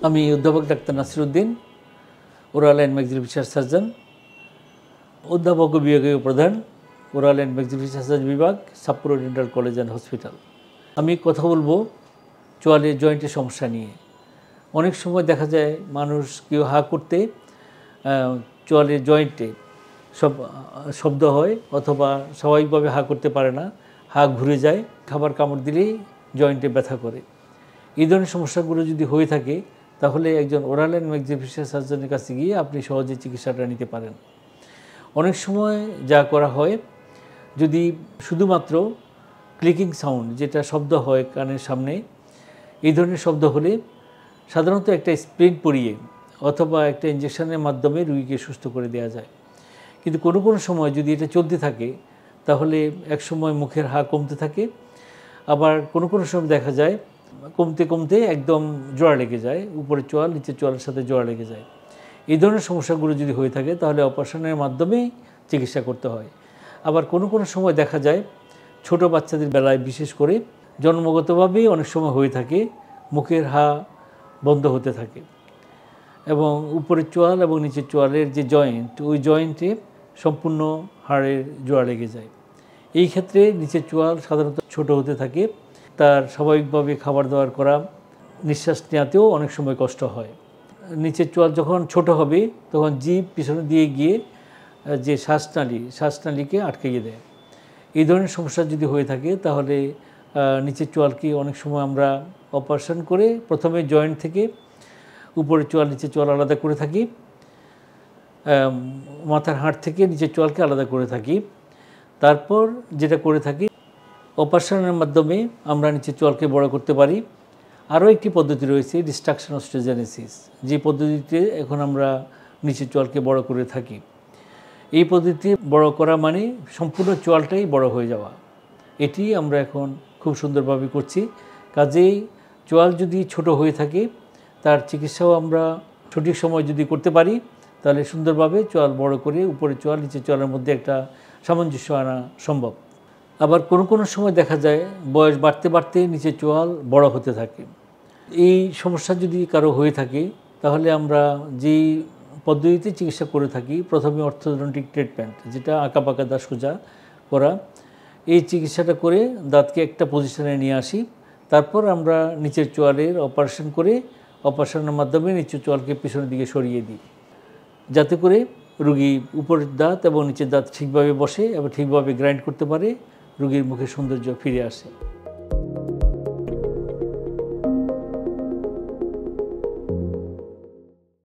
আমি অধ্যাপক doctor Nasiruddin, oral and maxillofacial surgeon, অধ্যাপক ও বিভাগীয় প্রধান, ওরাল অ্যান্ড ম্যাক্সিলোফেশিয়াল সার্জন বিভাগ, সাপ্পুরা ডেন্টাল কলেজ অ্যান্ড হসপিটাল। আমি কথা বলবো চোয়ালের জয়েন্টের সমস্যা নিয়ে। অনেক সময় দেখা যায় মানুষ কেউ হা করতে চোয়ালের জয়েন্টে শব্দ হয়, অথবা স্বাভাবিকভাবে হা করতে পারে না, হা ঘুরে যায়, খাবার কামড় দিলেই জয়েন্টে ব্যথা করে। এই ধরনের সমস্যাগুলো যদি হয়ে থাকে তাহলে একজন ওরাল অ্যান্ড ম্যাক্সিলোফেশিয়াল সার্জনের কাছে গিয়ে আপনি সহজে চিকিৎসাটা নিতে পারেন। অনেক সময় যা করা হয়, যদি শুধুমাত্র ক্লিকিং সাউন্ড, যেটা শব্দ হয় কানের সামনে, এই ধরনের শব্দ হলে সাধারণত একটা স্প্রিন পরিয়ে অথবা একটা ইঞ্জেকশনের মাধ্যমে রোগীকে সুস্থ করে দেওয়া যায়। কিন্তু কোনো কোনো সময় যদি এটা চলতে থাকে তাহলে এক সময় মুখের হা কমতে থাকে, আবার কোনো কোনো সময় দেখা যায় কমতে কমতে একদম জোড়া লেগে যায়, উপরের চোয়াল নিচের চোয়ালের সাথে জোড়া লেগে যায়। এই ধরনের সমস্যাগুলো যদি হয়ে থাকে তাহলে অপারেশনের মাধ্যমেই চিকিৎসা করতে হয়। আবার কোনো কোনো সময় দেখা যায় ছোট বাচ্চাদের বেলায় বিশেষ করে জন্মগতভাবেই অনেক সময় হয়ে থাকে, মুখের হা বন্ধ হতে থাকে এবং উপরের চোয়াল এবং নিচের চোয়ালের যে জয়েন্ট, ওই জয়েন্টে সম্পূর্ণ হাড়ের জোড়া লেগে যায়। এই ক্ষেত্রে নিচের চোয়াল সাধারণত ছোট হতে থাকে, তার স্বাভাবিকভাবে খাবার দাবার করা, নিঃশ্বাস নেওয়াতেও অনেক সময় কষ্ট হয়। নিচের চোয়াল যখন ছোট হবে তখন জিভ পিছনে দিয়ে গিয়ে যে শ্বাসনালীকে আটকিয়ে দেয়। এই ধরনের সমস্যা যদি হয়ে থাকে তাহলে নিচের চোয়ালকে অনেক সময় আমরা অপারেশন করে প্রথমে জয়েন্ট থেকে উপরের চোয়াল নিচের চোয়াল আলাদা করে থাকি, মাথার হাড় থেকে নিচের চোয়ালকে আলাদা করে থাকি। তারপর যেটা করে থাকি, অপারেশনের মাধ্যমে আমরা নিচের চোয়ালকে বড় করতে পারি। আরও একটি পদ্ধতি রয়েছে, ডিস্ট্রাকশন অস্টিওজেনেসিস, যে পদ্ধতিতে এখন আমরা নিচের চোয়ালকে বড় করে থাকি। এই পদ্ধতি বড় করা মানে সম্পূর্ণ চোয়ালটাই বড় হয়ে যাওয়া। এটি আমরা এখন খুব সুন্দরভাবে করছি। কাজেই চোয়াল যদি ছোট হয়ে থাকে তার চিকিৎসাও আমরা সঠিক সময় যদি করতে পারি তাহলে সুন্দরভাবে চোয়াল বড় করে উপরে চোয়াল নিচের চোয়ালের মধ্যে একটা সামঞ্জস্য আনা সম্ভব। আবার কোনো কোনো সময় দেখা যায় বয়স বাড়তে বাড়তে নিচের চোয়াল বড় হতে থাকে। এই সমস্যা যদি কারো হয়ে থাকে তাহলে আমরা যেই পদ্ধতিতে চিকিৎসা করে থাকি, প্রথমে অর্থোডন্টিক ট্রিটমেন্ট, যেটা আঁকাবাঁকা দাঁত সোজা করা, এই চিকিৎসাটা করে দাঁতকে একটা পজিশনে নিয়ে আসি। তারপর আমরা নিচের চোয়ালের অপারেশন করে অপারেশনের মাধ্যমে নিচের চোয়ালকে পিছনের দিকে সরিয়ে দিই, যাতে করে রোগী উপরের দাঁত এবং নিচের দাঁত ঠিকভাবে বসে এবং ঠিকভাবে গ্রাইন্ড করতে পারে, রোগীর মুখে সৌন্দর্য ফিরে আসে।